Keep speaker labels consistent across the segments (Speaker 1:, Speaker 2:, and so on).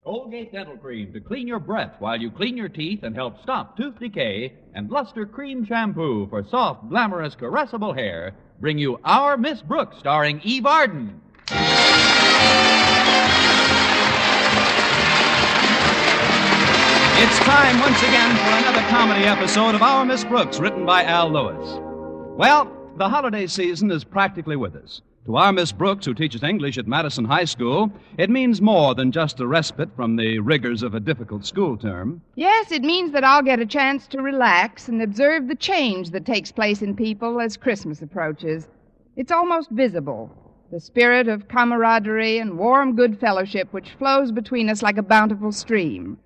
Speaker 1: Colgate Dental Cream to clean your breath while you clean your teeth and help stop tooth decay, and Luster Cream Shampoo for soft, glamorous, caressable hair bring you Our Miss Brooks, starring Eve Arden. It's time once again for another comedy episode of Our Miss Brooks, written by Al Lewis. Well, the holiday season is practically with us. To our Miss Brooks, who teaches English at Madison High School, it means more than just a respite from the rigors of a difficult school term.
Speaker 2: Yes, it means that I'll get a chance to relax and observe the change that takes place in people as Christmas approaches. It's almost visible, the spirit of camaraderie and warm good fellowship which flows between us like a bountiful stream.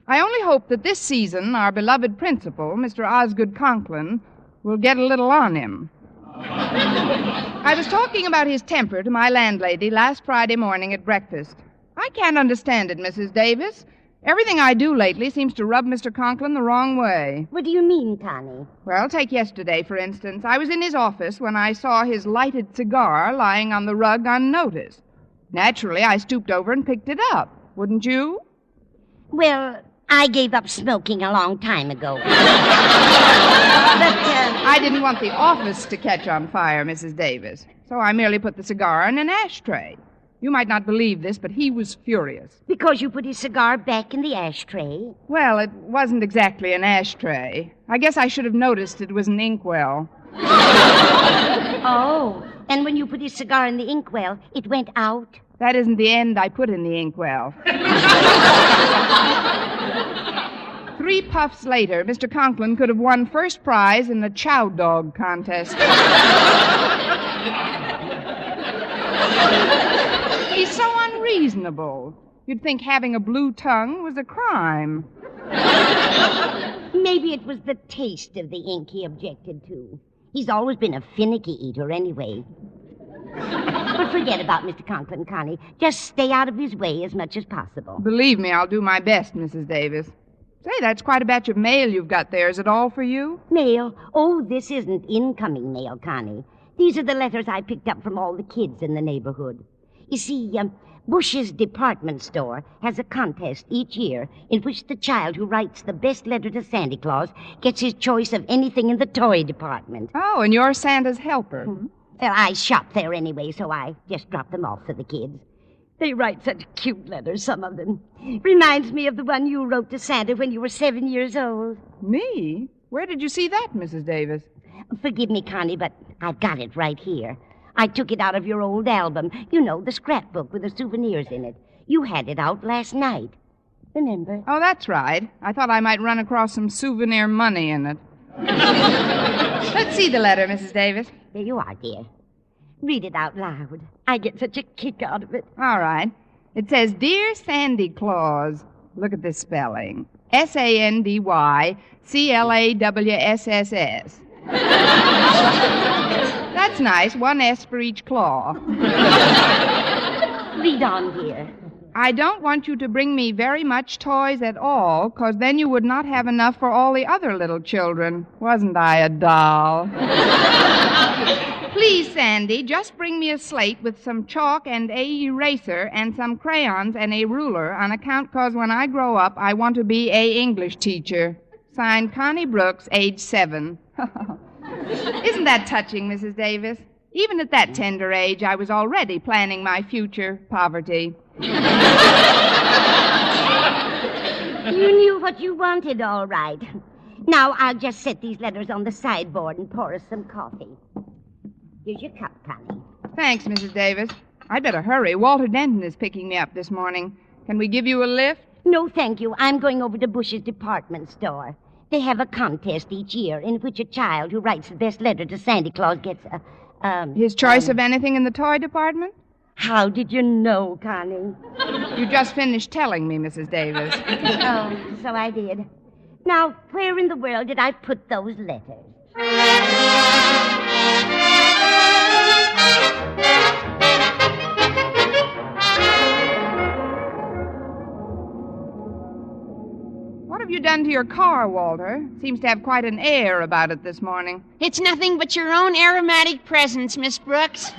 Speaker 2: I only hope that this season our beloved principal, Mr. Osgood Conklin, will get a little on him. I was talking about his temper to my landlady last Friday morning at breakfast. I can't understand it, Mrs. Davis. Everything I do lately seems to rub Mr. Conklin the wrong way.
Speaker 3: What do you mean, Connie?
Speaker 2: Well, take yesterday, for instance. I was in his office when I saw his lighted cigar lying on the rug unnoticed. Naturally, I stooped over and picked it up. Wouldn't you?
Speaker 3: Well, I gave up smoking a long time ago.
Speaker 2: I didn't want the office to catch on fire, Mrs. Davis, so I merely put the cigar in an ashtray. You might not believe this, but he was furious.
Speaker 3: Because you put his cigar back in the ashtray?
Speaker 2: Well, it wasn't exactly an ashtray. I guess I should have noticed it was an inkwell.
Speaker 3: Oh, and when you put his cigar in the inkwell, it went out?
Speaker 2: That isn't the end I put in the inkwell. 3 puffs later, Mr. Conklin could have won first prize in the chow dog contest. He's so unreasonable. You'd think having a blue tongue was a crime.
Speaker 3: Maybe it was the taste of the ink he objected to. He's always been a finicky eater anyway. But forget about Mr. Conklin, Connie. Just stay out of his way as much as possible.
Speaker 2: Believe me, I'll do my best, Mrs. Davis. Say, that's quite a batch of mail you've got there. Is it all for you?
Speaker 3: Mail? Oh, this isn't incoming mail, Connie. These are the letters I picked up from all the kids in the neighborhood. You see, Bush's department store has a contest each year in which the child who writes the best letter to Santa Claus gets his choice of anything in the toy department.
Speaker 2: Oh, and you're Santa's helper.
Speaker 3: Mm-hmm. Well, I shop there anyway, so I just drop them off for the kids. They write such cute letters, some of them. Reminds me of the one you wrote to Santa when you were 7 years old.
Speaker 2: Me? Where did you see that, Mrs. Davis?
Speaker 3: Forgive me, Connie, but I've got it right here. I took it out of your old album. You know, the scrapbook with the souvenirs in it. You had it out last night. Remember?
Speaker 2: Oh, that's right. I thought I might run across some souvenir money in it. Let's see the letter, Mrs. Davis.
Speaker 3: There you are, dear. Read it out loud. I get such a kick out of it.
Speaker 2: All right. It says, Dear Sandy Claus. Look at this spelling. SandyClawSS. That's nice. 1 S for each claw.
Speaker 3: Read on, dear.
Speaker 2: I don't want you to bring me very much toys at all, 'cause then you would not have enough for all the other little children. Wasn't I a doll? Please, Sandy, just bring me a slate with some chalk and a eraser and some crayons and a ruler on account 'cause when I grow up, I want to be a English teacher. Signed, Connie Brooks, age 7. Isn't that touching, Mrs. Davis? Even at that tender age, I was already planning my future poverty.
Speaker 3: You knew what you wanted, all right. Now I'll just set these letters on the sideboard and pour us some coffee. Here's your cup, Connie.
Speaker 2: Thanks, Mrs. Davis. I'd better hurry. Walter Denton is picking me up this morning. Can we give you a lift?
Speaker 3: No, thank you. I'm going over to Bush's department store. They have a contest each year in which a child who writes the best letter to Santa Claus gets
Speaker 2: his choice of anything in the toy department?
Speaker 3: How did you know, Connie?
Speaker 2: You just finished telling me, Mrs. Davis.
Speaker 3: Oh, so I did. Now, where in the world did I put those letters?
Speaker 2: What have you done to your car, Walter? Seems to have quite an air about it this morning.
Speaker 4: It's nothing but your own aromatic presence, Miss Brooks.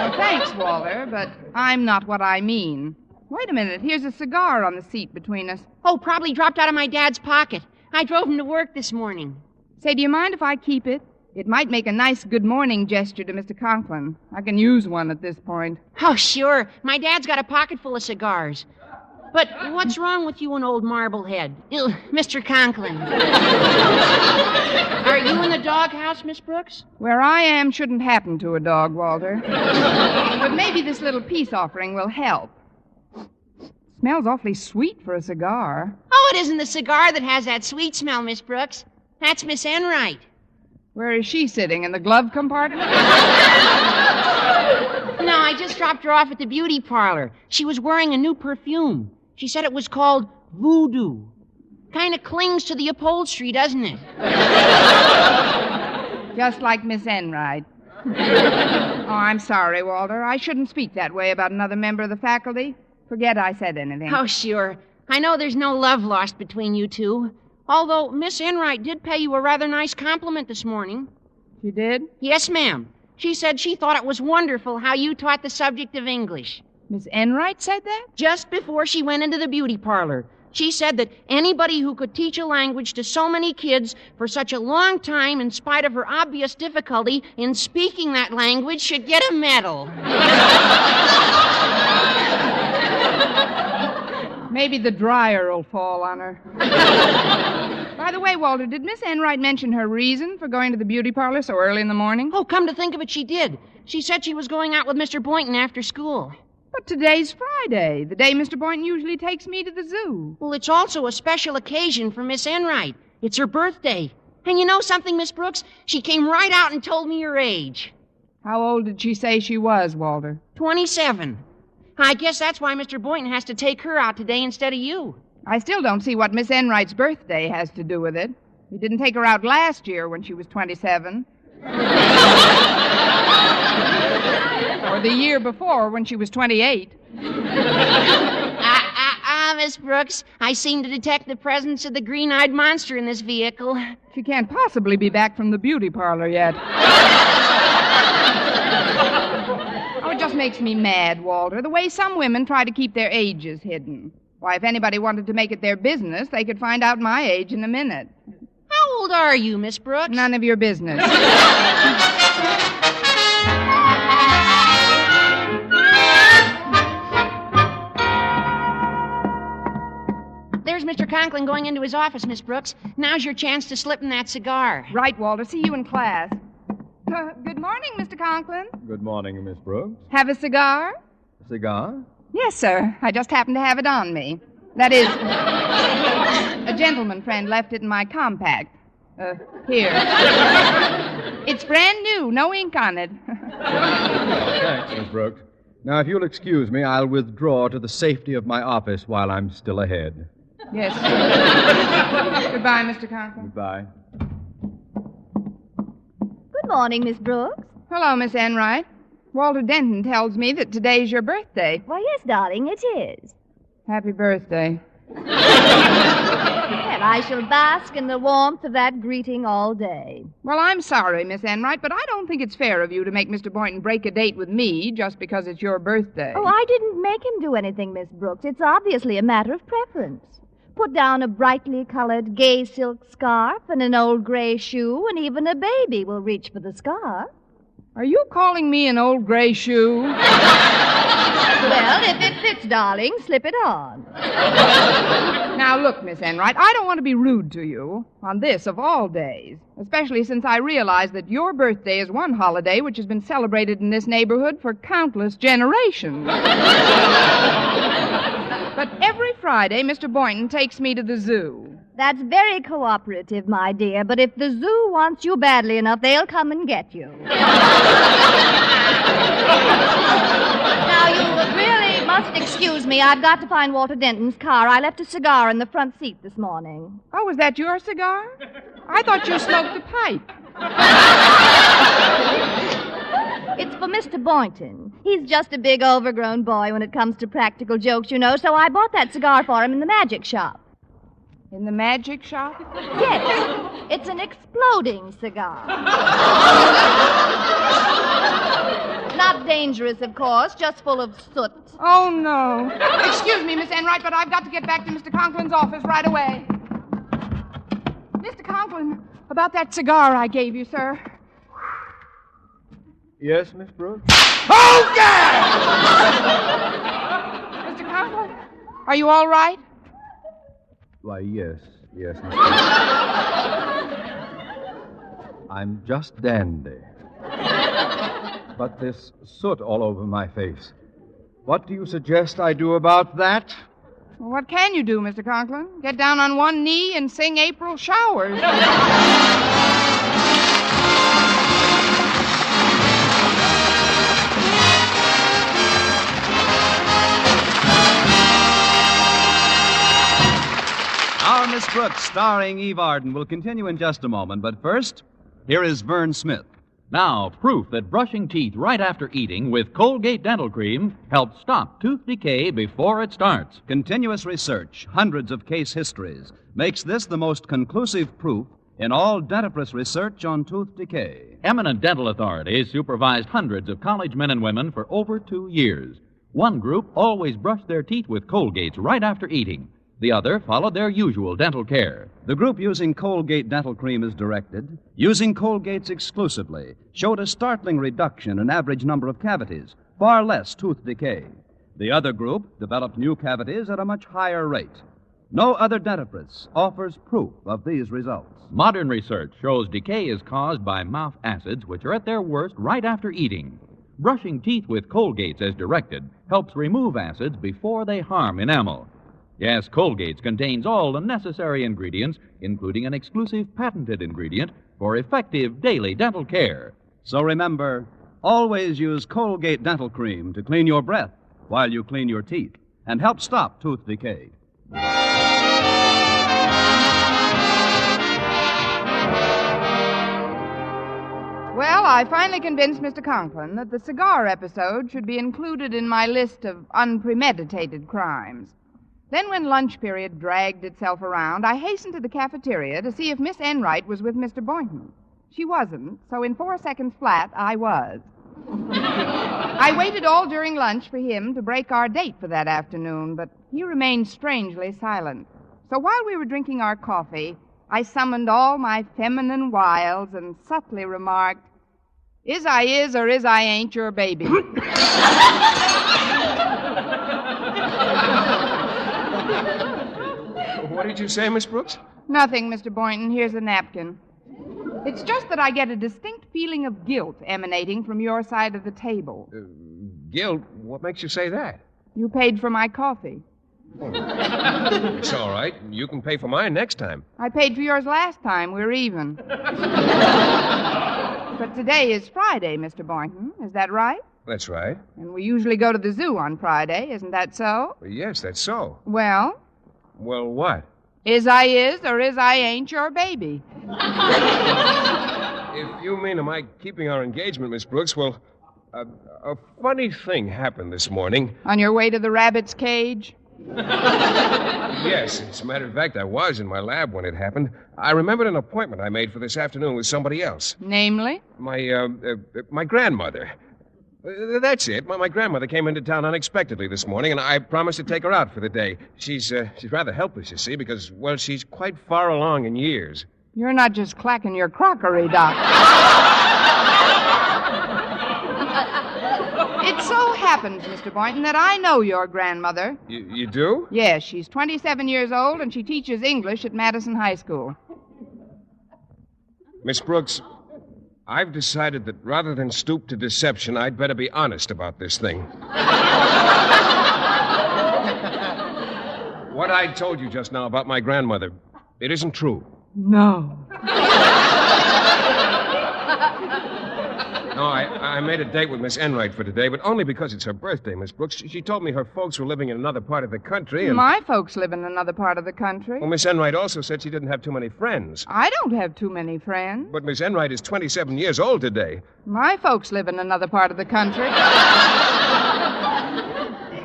Speaker 2: Well, thanks, Walter, but I'm not what I mean. Wait a minute. Here's a cigar on the seat between us.
Speaker 4: Oh, probably dropped out of my dad's pocket. I drove him to work this morning.
Speaker 2: Say, do you mind if I keep it? It might make a nice good morning gesture to Mr. Conklin. I can use one at this point.
Speaker 4: Oh, sure. My dad's got a pocket full of cigars. But what's wrong with you and old Marblehead? Ew, Mr. Conklin. Are you in the doghouse, Miss Brooks?
Speaker 2: Where I am shouldn't happen to a dog, Walter. But maybe this little peace offering will help. Smells awfully sweet for a cigar.
Speaker 4: Oh, it isn't the cigar that has that sweet smell, Miss Brooks. That's Miss Enright.
Speaker 2: Where is she sitting? In the glove compartment?
Speaker 4: No, I just dropped her off at the beauty parlor. She was wearing a new perfume. She said it was called Voodoo. Kind of clings to the upholstery, doesn't it?
Speaker 2: Just like Miss Enright. Oh, I'm sorry, Walter. I shouldn't speak that way about another member of the faculty. Forget I said anything.
Speaker 4: Oh, sure. I know there's no love lost between you two. Although Miss Enright did pay you a rather nice compliment this morning.
Speaker 2: She did?
Speaker 4: Yes, ma'am. She said she thought it was wonderful how you taught the subject of English.
Speaker 2: Miss Enright said that?
Speaker 4: Just before she went into the beauty parlor. She said that anybody who could teach a language to so many kids for such a long time, in spite of her obvious difficulty in speaking that language, should get a medal.
Speaker 2: Maybe the dryer will fall on her. By the way, Walter, did Miss Enright mention her reason for going to the beauty parlor so early in the morning?
Speaker 4: Oh, come to think of it, she did. She said she was going out with Mr. Boynton after school.
Speaker 2: But today's Friday, the day Mr. Boynton usually takes me to the zoo.
Speaker 4: Well, it's also a special occasion for Miss Enright. It's her birthday. And you know something, Miss Brooks? She came right out and told me her age.
Speaker 2: How old did she say she was, Walter?
Speaker 4: 27. I guess that's why Mr. Boynton has to take her out today instead of you.
Speaker 2: I still don't see what Miss Enright's birthday has to do with it. He didn't take her out last year when she was 27. Or the year before when she was 28.
Speaker 4: Miss Brooks, I seem to detect the presence of the green-eyed monster in this vehicle.
Speaker 2: She can't possibly be back from the beauty parlor yet. Oh, it just makes me mad, Walter, the way some women try to keep their ages hidden. Why, if anybody wanted to make it their business, they could find out my age in a minute.
Speaker 4: How old are you, Miss Brooks?
Speaker 2: None of your business.
Speaker 4: There's Mr. Conklin going into his office, Miss Brooks. Now's your chance to slip him that cigar.
Speaker 2: Right, Walter. See you in class. Good morning, Mr. Conklin.
Speaker 5: Good morning, Miss Brooks.
Speaker 2: Have a cigar?
Speaker 5: A cigar?
Speaker 2: Yes, sir. I just happened to have it on me. That is, a gentleman friend left it in my compact. Here. It's brand new, no ink on it.
Speaker 5: Thanks, Miss Brooks. Now, if you'll excuse me, I'll withdraw to the safety of my office while I'm still ahead.
Speaker 2: Yes. Goodbye, Mr. Conklin.
Speaker 5: Goodbye.
Speaker 6: Good morning, Miss Brooks.
Speaker 2: Hello, Miss Enright. Walter Denton tells me that today's your birthday.
Speaker 6: Why, yes, darling, it is.
Speaker 2: Happy birthday.
Speaker 6: Well, I shall bask in the warmth of that greeting all day.
Speaker 2: Well, I'm sorry, Miss Enright, but I don't think it's fair of you to make Mr. Boynton break a date with me just because it's your birthday.
Speaker 6: Oh, I didn't make him do anything, Miss Brooks. It's obviously a matter of preference. Put down a brightly colored gay silk scarf and an old gray shoe, and even a baby will reach for the scarf.
Speaker 2: Are you calling me an old gray shoe?
Speaker 6: Well, if it fits, darling, slip it on.
Speaker 2: Now, look, Miss Enright, I don't want to be rude to you on this of all days, especially since I realize that your birthday is one holiday which has been celebrated in this neighborhood for countless generations. But every Friday, Mr. Boynton takes me to the zoo.
Speaker 6: That's very cooperative, my dear, but if the zoo wants you badly enough, they'll come and get you. Now, you really must excuse me. I've got to find Walter Denton's car. I left a cigar in the front seat this morning.
Speaker 2: Oh, was that your cigar? I thought you smoked a pipe.
Speaker 6: It's for Mr. Boynton. He's just a big, overgrown boy when it comes to practical jokes, you know, so I bought that cigar for him in the magic shop.
Speaker 2: In the magic shop?
Speaker 6: Yes. It's an exploding cigar. Not dangerous, of course, just full of soot.
Speaker 2: Oh, no. Excuse me, Miss Enright, but I've got to get back to Mr. Conklin's office right away. Mr. Conklin, about that cigar I gave you, sir.
Speaker 5: Yes, Miss Brooks?
Speaker 2: Oh, God! Mr. Conklin, are you all right?
Speaker 5: Why, yes, Miss Brooks. I'm just dandy. But this soot all over my face. What do you suggest I do about that?
Speaker 2: Well, what can you do, Mr. Conklin? Get down on one knee and sing April Showers.
Speaker 1: Our Miss Brooks, starring Eve Arden, will continue in just a moment. But first, here is Vern Smith.
Speaker 7: Now, proof that brushing teeth right after eating with Colgate Dental Cream helps stop tooth decay before it starts.
Speaker 1: Continuous research, hundreds of case histories, makes this the most conclusive proof in all dentifrice research on tooth decay.
Speaker 7: Eminent dental authorities supervised hundreds of college men and women for over 2 years. One group always brushed their teeth with Colgates right after eating. The other followed their usual dental care.
Speaker 1: The group using Colgate Dental Cream as directed, using Colgates exclusively, showed a startling reduction in average number of cavities, far less tooth decay. The other group developed new cavities at a much higher rate. No other dentifrice offers proof of these results.
Speaker 7: Modern research shows decay is caused by mouth acids, which are at their worst right after eating. Brushing teeth with Colgates as directed helps remove acids before they harm enamel. Yes, Colgates contains all the necessary ingredients, including an exclusive patented ingredient for effective daily dental care.
Speaker 1: So remember, always use Colgate Dental Cream to clean your breath while you clean your teeth and help stop tooth decay.
Speaker 2: Well, I finally convinced Mr. Conklin that the cigar episode should be included in my list of unpremeditated crimes. Then, when lunch period dragged itself around, I hastened to the cafeteria to see if Miss Enright was with Mr. Boynton. She wasn't, so in 4 seconds flat, I was. I waited all during lunch for him to break our date for that afternoon, but he remained strangely silent. So while we were drinking our coffee, I summoned all my feminine wiles and subtly remarked, "Is I is or is I ain't your baby?"
Speaker 8: What did you say, Miss Brooks?
Speaker 2: Nothing, Mr. Boynton. Here's a napkin. It's just that I get a distinct feeling of guilt emanating from your side of the table.
Speaker 8: Guilt? What makes you say that?
Speaker 2: You paid for my coffee.
Speaker 8: It's all right. You can pay for mine next time.
Speaker 2: I paid for yours last time. We're even. But today is Friday, Mr. Boynton. Is that right?
Speaker 8: That's right.
Speaker 2: And we usually go to the zoo on Friday. Isn't that so?
Speaker 8: Well, yes, that's so.
Speaker 2: Well?
Speaker 8: Well, what?
Speaker 2: Is I is or is I ain't your baby?
Speaker 8: If you mean am I keeping our engagement, Miss Brooks, well, a funny thing happened this morning.
Speaker 2: On your way to the rabbit's cage?
Speaker 8: Yes, as a matter of fact, I was in my lab when it happened. I remembered an appointment I made for this afternoon with somebody else.
Speaker 2: Namely?
Speaker 8: My grandmother. That's it. My grandmother came into town unexpectedly this morning, and I promised to take her out for the day. She's rather helpless, you see, because, well, she's quite far along in years.
Speaker 2: You're not just clacking your crockery, Doc. It so happens, Mr. Boynton, that I know your grandmother.
Speaker 8: You do?
Speaker 2: Yes, she's 27 years old, and she teaches English at Madison High School.
Speaker 8: Miss Brooks, I've decided that rather than stoop to deception, I'd better be honest about this thing. What I told you just now about my grandmother, it isn't true.
Speaker 2: No.
Speaker 8: No, I made a date with Miss Enright for today, but only because it's her birthday, Miss Brooks. She told me her folks were living in another part of the country, and...
Speaker 2: My folks live in another part of the country.
Speaker 8: Well, Miss Enright also said she didn't have too many friends.
Speaker 2: I don't have too many friends.
Speaker 8: But Miss Enright is 27 years old today.
Speaker 2: My folks live in another part of the country.
Speaker 8: Well,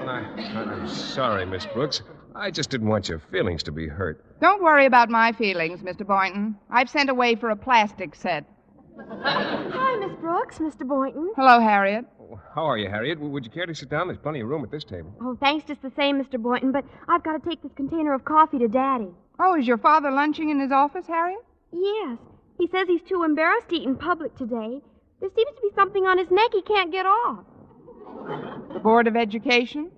Speaker 8: I'm sorry, Miss Brooks. I just didn't want your feelings to be hurt.
Speaker 2: Don't worry about my feelings, Mr. Boynton. I've sent away for a plastic set.
Speaker 9: Hi, Miss Brooks, Mr. Boynton.
Speaker 2: Hello, Harriet.
Speaker 8: How are you, Harriet? Would you care to sit down? There's plenty of room at this table.
Speaker 9: Oh, thanks just the same, Mr. Boynton, but I've got to take this container of coffee to Daddy.
Speaker 2: Oh, is your father lunching in his office, Harriet?
Speaker 9: Yes. He says he's too embarrassed to eat in public today. There seems to be something on his neck he can't get off.
Speaker 2: The Board of Education?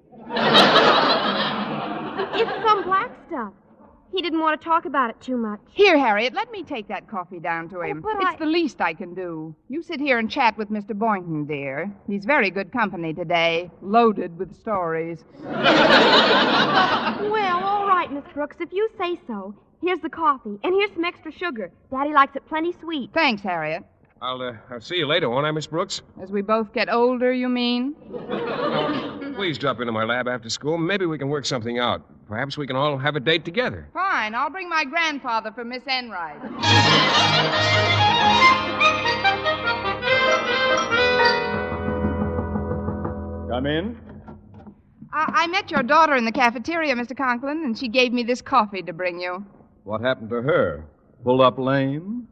Speaker 9: It's some black stuff. He didn't want to talk about it too much.
Speaker 2: Here, Harriet, let me take that coffee down to him.
Speaker 9: but
Speaker 2: It's the least I can do. You sit here and chat with Mr. Boynton, dear. He's very good company today, loaded with stories.
Speaker 9: Well, all right, Miss Brooks, if you say so. Here's the coffee, and here's some extra sugar. Daddy likes it plenty sweet.
Speaker 2: Thanks, Harriet.
Speaker 8: I'll see you later, won't I, Miss Brooks?
Speaker 2: As we both get older, you mean?
Speaker 8: Please drop into my lab after school. Maybe we can work something out. Perhaps we can all have a date together.
Speaker 2: Fine. I'll bring my grandfather for Miss Enright.
Speaker 5: Come in.
Speaker 2: I met your daughter in the cafeteria, Mr. Conklin, and she gave me this coffee to bring you.
Speaker 5: What happened to her? Pulled up lame?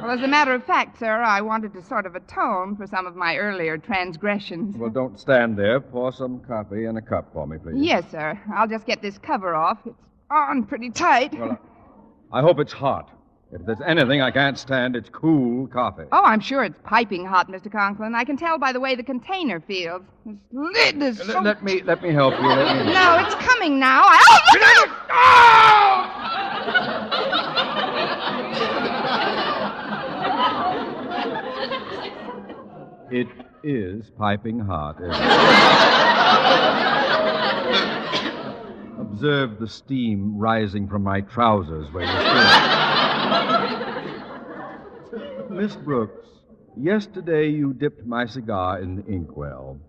Speaker 2: Well, as a matter of fact, sir, I wanted to sort of atone for some of my earlier transgressions.
Speaker 5: Well, don't stand there. Pour some coffee in a cup for me, please.
Speaker 2: Yes, sir. I'll just get this cover off. It's on pretty tight.
Speaker 5: Well, I hope it's hot. If there's anything I can't stand, it's cool coffee.
Speaker 2: Oh, I'm sure it's piping hot, Mr. Conklin. I can tell by the way the container feels. This lid is so...
Speaker 5: Let me help you.
Speaker 2: No, it's coming now.
Speaker 5: It is piping hot, isn't it? Observe the steam rising from my trousers where you stood. Miss Brooks, yesterday you dipped my cigar in the inkwell.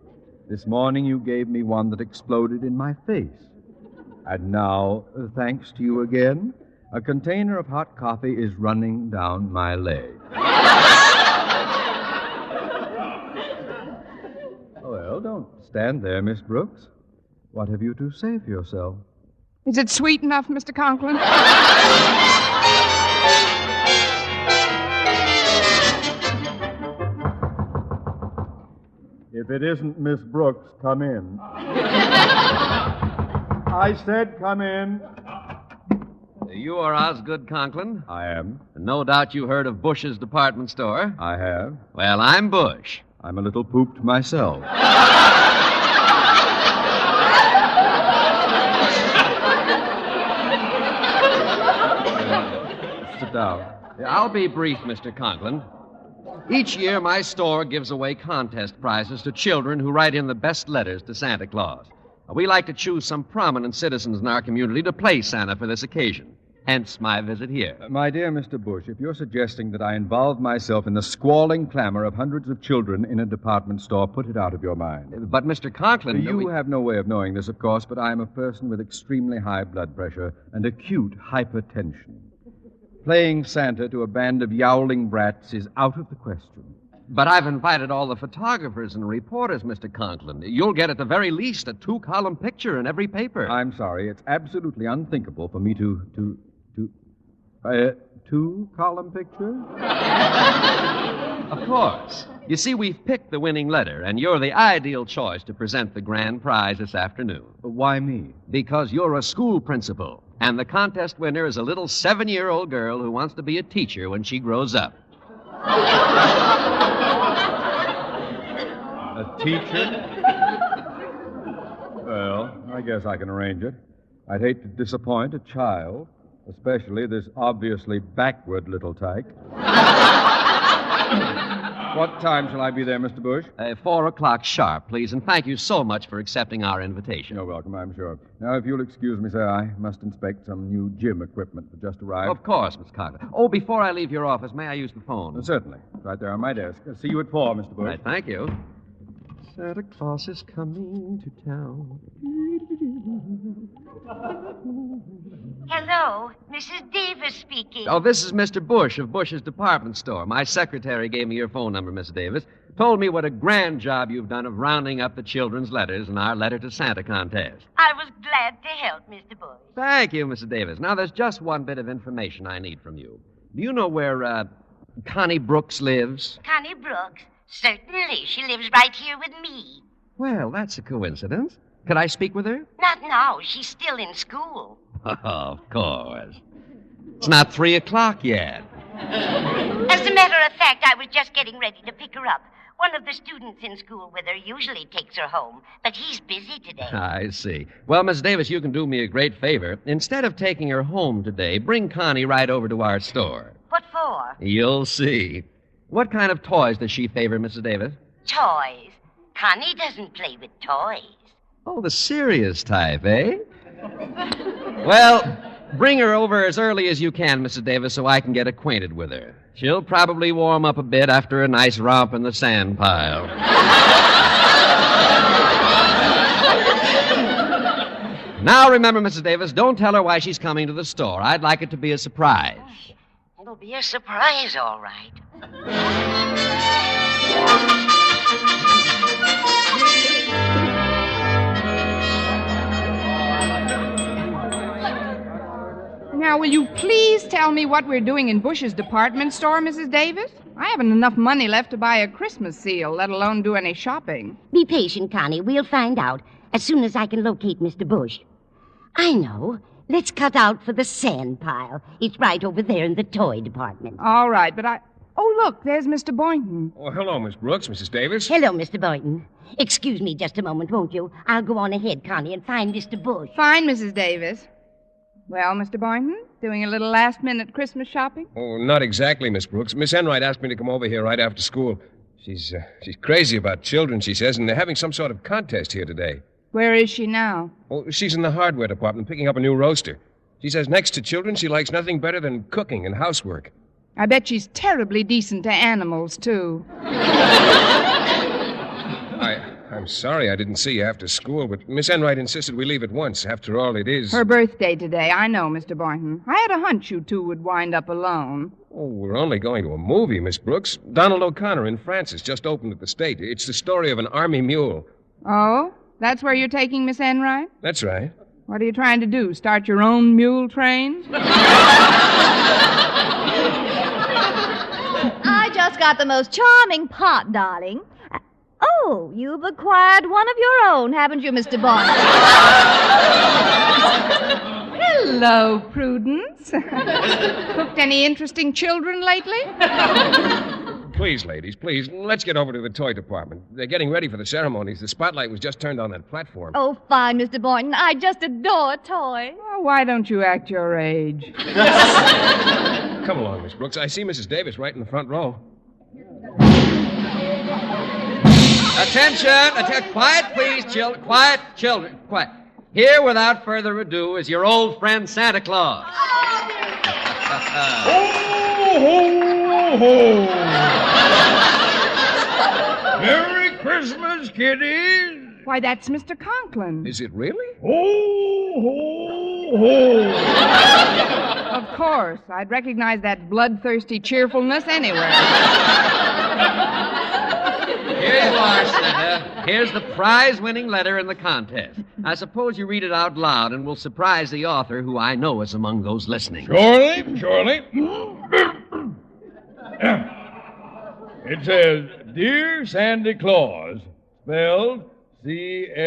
Speaker 5: This morning you gave me one that exploded in my face. And now, thanks to you again, a container of hot coffee is running down my leg. Well, don't stand there, Miss Brooks. What have you to say for yourself?
Speaker 2: Is it sweet enough, Mr. Conklin?
Speaker 5: If it isn't Miss Brooks, come in. I said come in.
Speaker 10: You are Osgood Conklin?
Speaker 5: I am.
Speaker 10: No doubt you heard of Bush's department store.
Speaker 5: I have.
Speaker 10: Well, I'm Bush.
Speaker 5: I'm a little pooped myself. Sit down.
Speaker 10: I'll be brief, Mr. Conklin. Each year, my store gives away contest prizes to children who write in the best letters to Santa Claus. We like to choose some prominent citizens in our community to play Santa for this occasion. Hence my visit here.
Speaker 5: My dear Mr. Bush, if you're suggesting that I involve myself in the squalling clamor of hundreds of children in a department store, put it out of your mind.
Speaker 10: But, Mr. Conklin...
Speaker 5: You have no way of knowing this, of course, but I am a person with extremely high blood pressure and acute hypertension. Playing Santa to a band of yowling brats is out of the question.
Speaker 10: But I've invited all the photographers and reporters, Mr. Conklin. You'll get at the very least a 2-column picture in every paper.
Speaker 5: I'm sorry. It's absolutely unthinkable for me to 2-column picture?
Speaker 10: Of course. You see, we've picked the winning letter, and you're the ideal choice to present the grand prize this afternoon.
Speaker 5: Why me?
Speaker 10: Because you're a school principal, and the contest winner is a little 7-year-old girl who wants to be a teacher when she grows up.
Speaker 5: A teacher? Well, I guess I can arrange it. I'd hate to disappoint a child, especially this obviously backward little tyke. What time shall I be there, Mr. Bush?
Speaker 10: 4 o'clock sharp, please, and thank you so much for accepting our invitation.
Speaker 5: You're welcome, I'm sure. Now, if you'll excuse me, sir, I must inspect some new gym equipment that just arrived.
Speaker 10: Of course, Miss Conklin. Oh, before I leave your office, may I use the phone?
Speaker 5: Certainly. It's right there on my desk. See you at 4, Mr. Bush.
Speaker 10: Right, thank you. Santa Claus is coming to town.
Speaker 3: Hello, Mrs. Davis speaking.
Speaker 10: Oh, this is Mr. Bush of Bush's department store. My secretary gave me your phone number, Miss Davis. Told me what a grand job you've done of rounding up the children's letters in our Letter to Santa contest.
Speaker 3: I was glad to help, Mr. Bush.
Speaker 10: Thank you, Mrs. Davis. Now, there's just one bit of information I need from you. Do you know where, Connie Brooks lives?
Speaker 3: Connie Brooks? Certainly. She lives right here with me.
Speaker 10: Well, that's a coincidence. Could I speak with her?
Speaker 3: Not now. She's still in school.
Speaker 10: Oh, of course. It's not 3 o'clock yet.
Speaker 3: As a matter of fact, I was just getting ready to pick her up. One of the students in school with her usually takes her home, but he's busy today.
Speaker 10: I see. Well, Miss Davis, you can do me a great favor. Instead of taking her home today, bring Connie right over to our store.
Speaker 3: What for?
Speaker 10: You'll see. What kind of toys does she favor, Mrs. Davis?
Speaker 3: Toys. Connie doesn't play with toys.
Speaker 10: Oh, the serious type, eh? Well, bring her over as early as you can, Mrs. Davis, so I can get acquainted with her. She'll probably warm up a bit after a nice romp in the sand pile. Now, remember, Mrs. Davis, don't tell her why she's coming to the store. I'd like it to be a surprise.
Speaker 3: It'll be a surprise, all right.
Speaker 2: Now, will you please tell me what we're doing in Bush's department store, Mrs. Davis? I haven't enough money left to buy a Christmas seal, let alone do any shopping.
Speaker 3: Be patient, Connie. We'll find out as soon as I can locate Mr. Bush. I know. Let's cut out for the sand pile. It's right over there in the toy department.
Speaker 2: All right, but Oh, look, there's Mr. Boynton.
Speaker 8: Oh, hello, Miss Brooks, Mrs. Davis.
Speaker 3: Hello, Mr. Boynton. Excuse me just a moment, won't you? I'll go on ahead, Connie, and find Mr. Bush.
Speaker 2: Fine, Mrs. Davis. Well, Mr. Boynton, doing a little last-minute Christmas shopping?
Speaker 8: Oh, not exactly, Miss Brooks. Miss Enright asked me to come over here right after school. She's crazy about children, she says, and they're having some sort of contest here today.
Speaker 2: Where is she now?
Speaker 8: Oh, she's in the hardware department picking up a new roaster. She says next to children, she likes nothing better than cooking and housework.
Speaker 2: I bet she's terribly decent to animals, too.
Speaker 8: I'm sorry I didn't see you after school, but Miss Enright insisted we leave at once. After all, it is...
Speaker 2: Her birthday today, I know, Mr. Boynton. I had a hunch you two would wind up alone.
Speaker 8: Oh, we're only going to a movie, Miss Brooks. Donald O'Connor in Francis just opened at the State. It's the story of an army mule.
Speaker 2: Oh? That's where you're taking Miss Enright?
Speaker 8: That's right.
Speaker 2: What are you trying to do, start your own mule train?
Speaker 6: I just got the most charming pot, darling. Oh, you've acquired one of your own, haven't you, Mr. Boynton?
Speaker 2: Hello, Prudence. Cooked any interesting children lately?
Speaker 8: Please, ladies, please, let's get over to the toy department. They're getting ready for the ceremonies. The spotlight was just turned on that platform.
Speaker 6: Oh, fine, Mr. Boynton. I just adore toys.
Speaker 2: Oh, why don't you act your age?
Speaker 8: Come along, Miss Brooks. I see Mrs. Davis right in the front row.
Speaker 10: Attention! Quiet, please, children. Quiet, children. Quiet. Here, without further ado, is your old friend Santa Claus.
Speaker 5: Ho, ho, ho! Merry Christmas, kiddies!
Speaker 2: Why, that's Mr. Conklin.
Speaker 8: Is it really?
Speaker 5: Ho, ho, ho!
Speaker 2: Of course. I'd recognize that bloodthirsty cheerfulness anywhere.
Speaker 10: Here you are, Santa. Here's the prize-winning letter in the contest. I suppose you read it out loud and will surprise the author, who I know is among those listening.
Speaker 5: Surely. It says, Dear Sandy Claus, spelled C-L-A-W-S-S-S.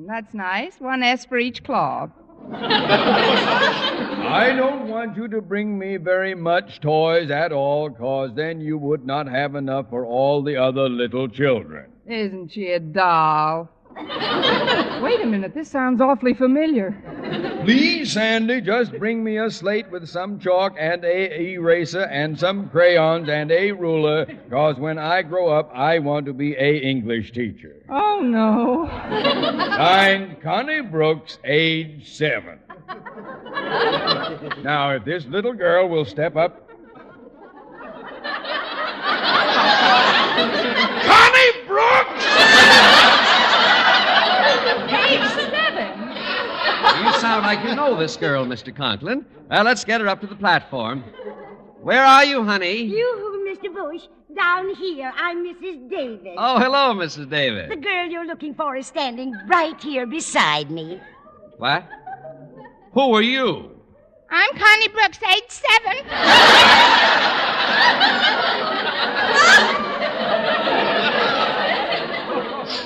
Speaker 2: That's nice. One S for each claw.
Speaker 5: I don't want you to bring me very much toys at all, 'cause then you would not have enough for all the other little children.
Speaker 2: Isn't she a doll? Wait a minute. This sounds awfully familiar.
Speaker 5: Please, Sandy, just bring me a slate with some chalk and a eraser and some crayons and a ruler, 'cause when I grow up, I want to be a English teacher.
Speaker 2: Oh, no.
Speaker 5: Signed, Connie Brooks, age 7. Now, if this little girl will step up. Connie Brooks!
Speaker 2: Age 7?
Speaker 10: You sound like you know this girl, Mr. Conklin. Well, let's get her up to the platform. Where are you, honey?
Speaker 3: You, Mr. Bush, down here. I'm Mrs. Davis.
Speaker 10: Oh, hello, Mrs. Davis.
Speaker 3: The girl you're looking for is standing right here beside me.
Speaker 10: What? Who are you?
Speaker 2: I'm Connie Brooks, age 7.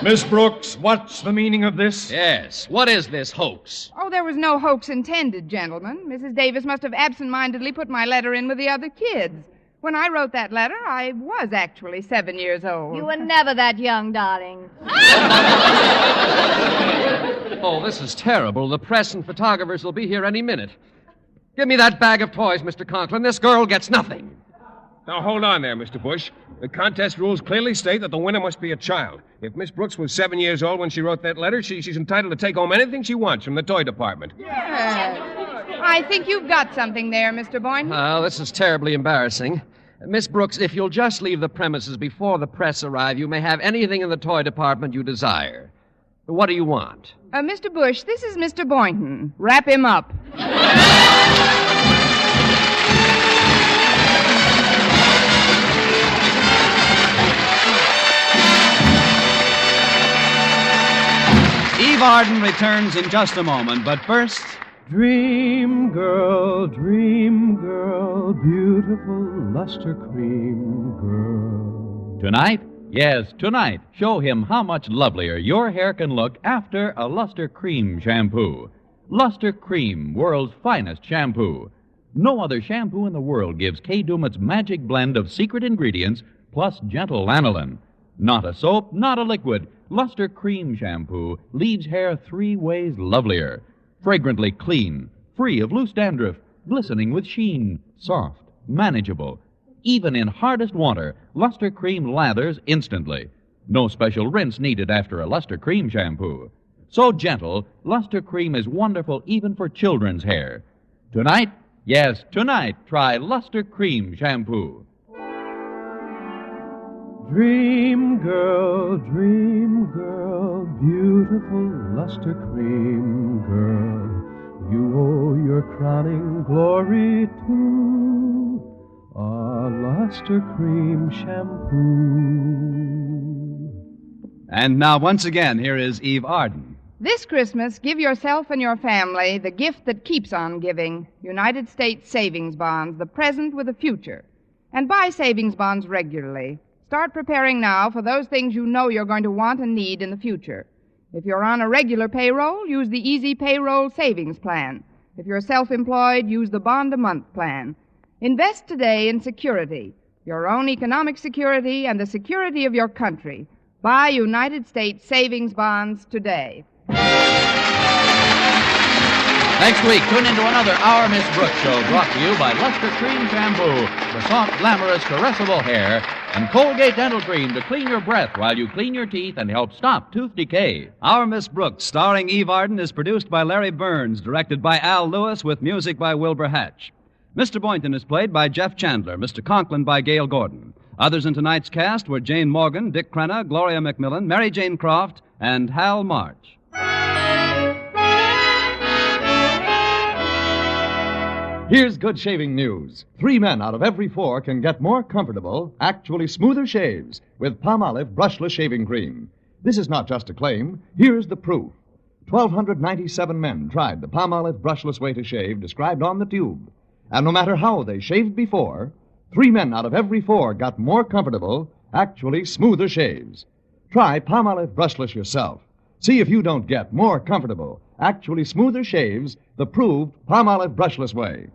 Speaker 5: Miss Brooks, what's the meaning of this?
Speaker 10: Yes. What is this hoax?
Speaker 2: Oh, there was no hoax intended, gentlemen. Mrs. Davis must have absent-mindedly put my letter in with the other kids. When I wrote that letter, I was actually 7 years old.
Speaker 6: You were never that young, darling.
Speaker 10: Oh, this is terrible. The press and photographers will be here any minute. Give me that bag of toys, Mr. Conklin. This girl gets nothing.
Speaker 8: Now, hold on there, Mr. Bush. The contest rules clearly state that the winner must be a child. If Miss Brooks was 7 years old when she wrote that letter, she's entitled to take home anything she wants from the toy department.
Speaker 2: I think you've got something there, Mr. Boynton.
Speaker 10: Oh, this is terribly embarrassing. Miss Brooks, if you'll just leave the premises before the press arrive, you may have anything in the toy department you desire. What do you want?
Speaker 2: Mr. Bush, this is Mr. Boynton. Wrap him up.
Speaker 1: Eve Arden returns in just a moment, but first...
Speaker 5: Dream girl, beautiful luster cream girl.
Speaker 7: Tonight? Yes, tonight. Show him how much lovelier your hair can look after a Luster Cream shampoo. Luster Cream, world's finest shampoo. No other shampoo in the world gives Kay Daumit's magic blend of secret ingredients plus gentle lanolin. Not a soap, not a liquid. Luster Cream shampoo leaves hair 3 ways lovelier. Fragrantly clean, free of loose dandruff, glistening with sheen, soft, manageable. Even in hardest water, Luster Cream lathers instantly. No special rinse needed after a Luster Cream shampoo. So gentle, Luster Cream is wonderful even for children's hair. Tonight, yes, tonight, try Luster Cream shampoo.
Speaker 5: Dream girl, beautiful luster cream girl. You owe your crowning glory to a luster cream shampoo.
Speaker 1: And now, once again, here is Eve Arden.
Speaker 2: This Christmas, give yourself and your family the gift that keeps on giving. United States savings bonds, the present with a future. And buy savings bonds regularly. Start preparing now for those things you know you're going to want and need in the future. If you're on a regular payroll, use the Easy Payroll Savings Plan. If you're self-employed, use the Bond-a-Month Plan. Invest today in security, your own economic security and the security of your country. Buy United States savings bonds today.
Speaker 7: Next week, tune into another Our Miss Brooks show brought to you by Luster Cream Shampoo for soft, glamorous, caressable hair, and Colgate Dental Cream to clean your breath while you clean your teeth and help stop tooth decay.
Speaker 1: Our Miss Brooks, starring Eve Arden, is produced by Larry Burns, directed by Al Lewis, with music by Wilbur Hatch. Mr. Boynton is played by Jeff Chandler, Mr. Conklin by Gail Gordon. Others in tonight's cast were Jane Morgan, Dick Crenna, Gloria McMillan, Mary Jane Croft, and Hal March.
Speaker 11: Here's good shaving news. 3 men out of every 4 can get more comfortable, actually smoother shaves with Palmolive brushless shaving cream. This is not just a claim. Here's the proof. 1,297 men tried the Palmolive brushless way to shave described on the tube. And no matter how they shaved before, 3 men out of every 4 got more comfortable, actually smoother shaves. Try Palmolive brushless yourself. See if you don't get more comfortable, actually smoother shaves the proved Palmolive brushless way.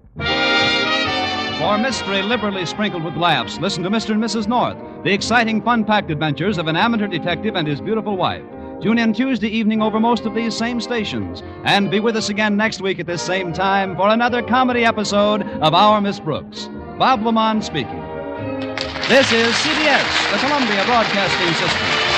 Speaker 1: For mystery liberally sprinkled with laughs, listen to Mr. and Mrs. North, the exciting, fun-packed adventures of an amateur detective and his beautiful wife. Tune in Tuesday evening over most of these same stations. And be with us again next week at this same time for another comedy episode of Our Miss Brooks. Bob Lamont speaking. This is CBS, the Columbia Broadcasting System.